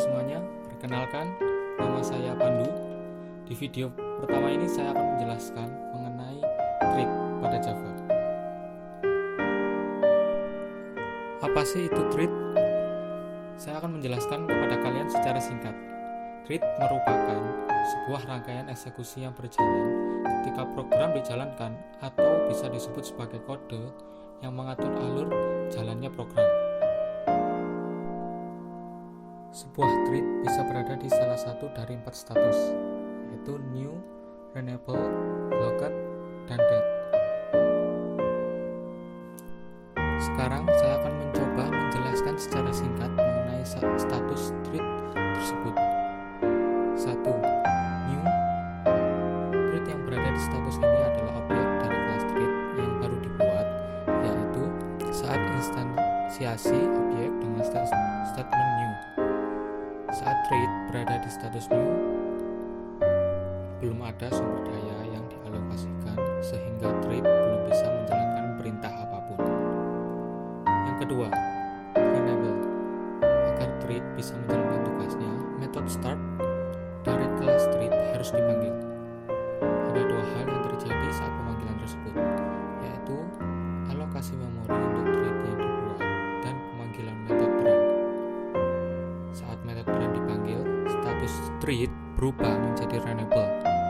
semuanya, perkenalkan, nama saya Pandu. Di video pertama ini saya akan menjelaskan mengenai thread pada Java. Apa sih itu thread? Saya akan menjelaskan kepada kalian secara singkat. Thread merupakan sebuah rangkaian eksekusi yang berjalan ketika program dijalankan atau bisa disebut sebagai kode yang mengatur alur jalannya program. Sebuah thread bisa berada di salah satu dari 4 status, yaitu new, renewable, blocked, dan dead. Sekarang saya akan mencoba menjelaskan secara singkat mengenai status thread tersebut. 1. New. Thread yang berada di status ini adalah objek dari kelas thread yang baru dibuat, yaitu saat instansiasi objek dengan statement new. Saat thread berada di status new, belum ada sumber daya yang dialokasikan sehingga thread belum bisa menjalankan perintah apapun. Yang kedua, renewable. Agar thread bisa menjalankan tugasnya, metode start dari kelas thread harus dipanggil. Ada 2 hal yang terjadi saat pemanggilan tersebut, yaitu alokasi memori untuk thread yang dibuat dan pemanggilan metode run. Saat metode run dipanggil, status thread berubah menjadi renewable.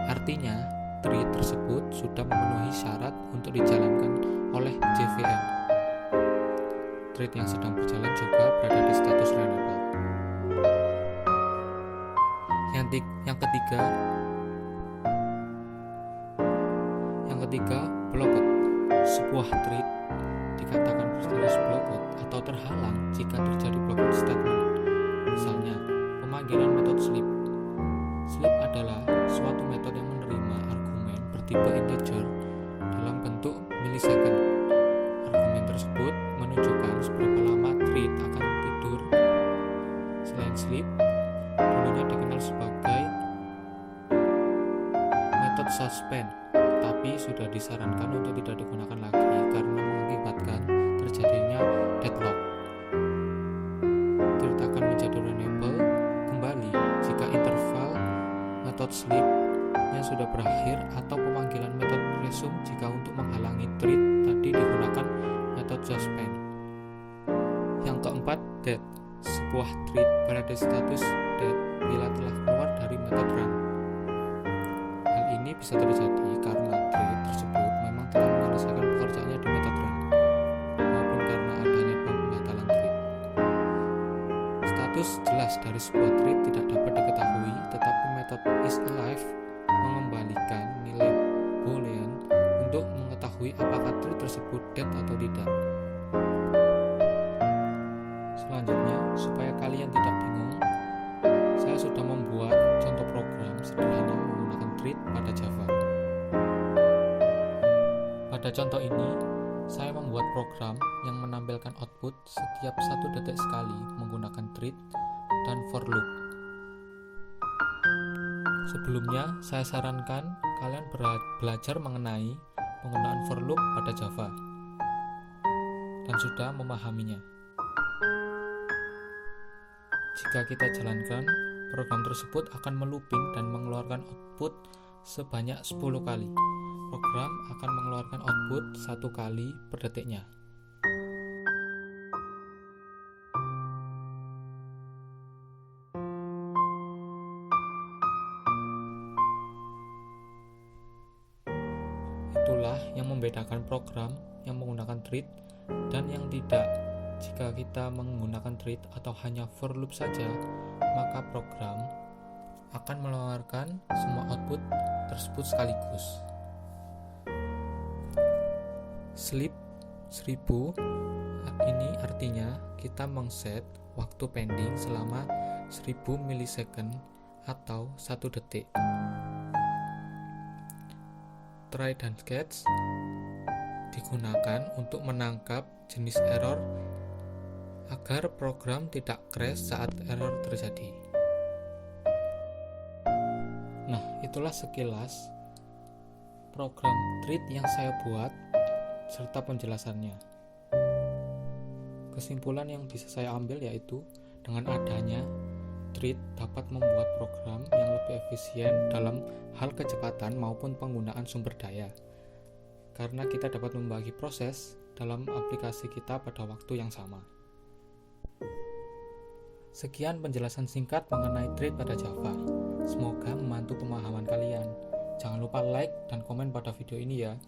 Artinya, thread tersebut sudah memenuhi syarat untuk dijalankan oleh JVM. Thread yang sedang berjalan juga berada di status renewable. Yang ketiga, blocked. Sebuah thread dikatakan berstatus blocked atau terhalang jika terjadi blocked statement. Misalnya, pemanggilan metode sleep. Sleep adalah suatu metode yang menerima argumen bertipe integer dalam bentuk milisecond. Argumen tersebut menunjukkan seberapa lama thread akan tidur. Selain sleep, dulunya dikenal sebagai metode suspend, tapi sudah disarankan untuk tidak digunakan lagi karena mengakibatkan terjadinya deadlock. Thread akan menjadi renewable kembali jika interval metode sleep yang sudah berakhir atau pemanggilan metode resume jika untuk menghalangi thread tadi digunakan metode suspend. Yang keempat, dead. Sebuah thread berada di status dead bila telah keluar dari metode run. Hal ini bisa terjadi karena thread tersebut memang telah menyelesaikan pekerjaannya di metode run, maupun karena adanya pembatalan thread. Status jelas dari sebuah thread tidak dapat diketahui, tetapi metode isAlive mengembalikan nilai boolean untuk mengetahui apakah thread tersebut dead atau tidak. Selanjutnya, supaya kalian tidak bingung, saya sudah membuat contoh program sederhana menggunakan thread pada Java. Pada contoh ini, saya membuat program yang menampilkan output setiap 1 detik sekali menggunakan thread dan for loop. Sebelumnya, saya sarankan kalian belajar mengenai penggunaan for loop pada Java dan sudah memahaminya. Jika kita jalankan, program tersebut akan melooping dan mengeluarkan output sebanyak 10 kali. Program akan mengeluarkan output 1 kali per detiknya. Itulah yang membedakan program yang menggunakan thread dan yang tidak. Jika kita menggunakan thread atau hanya for loop saja, maka program akan mengeluarkan semua output tersebut sekaligus. Sleep 1000 ini artinya kita mengset waktu pending selama 1000 milisecond atau 1 detik. Try dan catch digunakan untuk menangkap jenis error agar program tidak crash saat error terjadi. Nah, itulah sekilas program thread yang saya buat serta penjelasannya. Kesimpulan yang bisa saya ambil yaitu dengan adanya Treat dapat membuat program yang lebih efisien dalam hal kecepatan maupun penggunaan sumber daya, karena kita dapat membagi proses dalam aplikasi kita pada waktu yang sama. Sekian penjelasan singkat mengenai Treat pada Java. Semoga membantu pemahaman kalian. Jangan lupa like dan komen pada video ini ya.